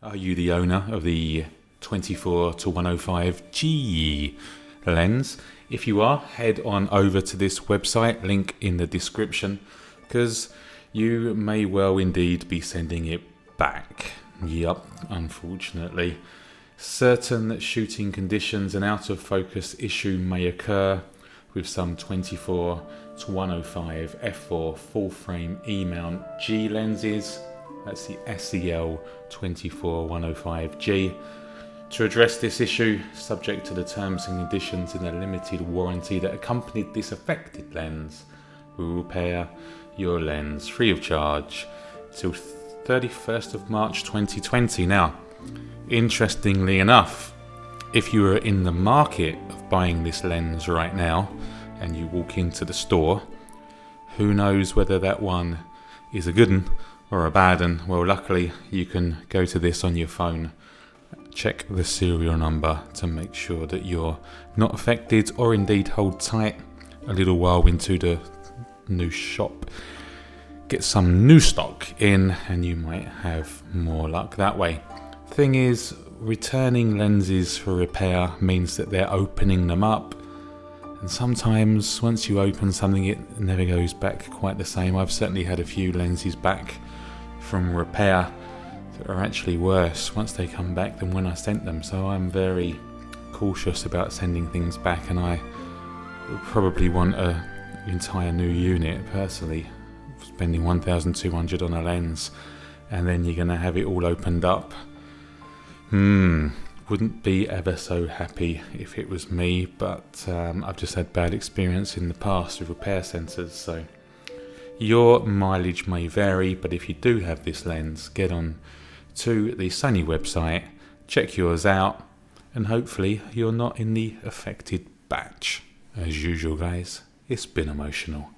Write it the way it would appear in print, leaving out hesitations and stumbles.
Are you the owner of the 24-105G lens? If you are, head on over to this website, link in the description, because you may well indeed be sending it back. Yup, unfortunately. Certain shooting conditions, an out of focus issue may occur with some 24-105 f4 full frame E-mount G lenses. That's the SEL24105G. To address this issue, subject to the terms and conditions in the limited warranty that accompanied this affected lens, we will repair your lens free of charge till 31st of March 2020. Now, interestingly enough, if you are in the market of buying this lens right now and you walk into the store, who knows whether that one is a good one or a bad one. Well, luckily you can go to this on your phone, check the serial number to make sure that you're not affected, or indeed hold tight a little while into the new shop, get some new stock in, and you might have more luck that way. Thing is, returning lenses for repair means that they're opening them up, and sometimes once you open something it never goes back quite the same. I've certainly had a few lenses back from repair that are actually worse once they come back than when I sent them, so I'm very cautious about sending things back, and I would probably want an entire new unit personally. Spending $1,200 on a lens and then you're going to have it all opened up. Wouldn't be ever so happy if it was me, but I've just had bad experience in the past with repair centres, so your mileage may vary, but if you do have this lens, get on to the Sony website, check yours out, and hopefully you're not in the affected batch. As usual guys, it's been emotional.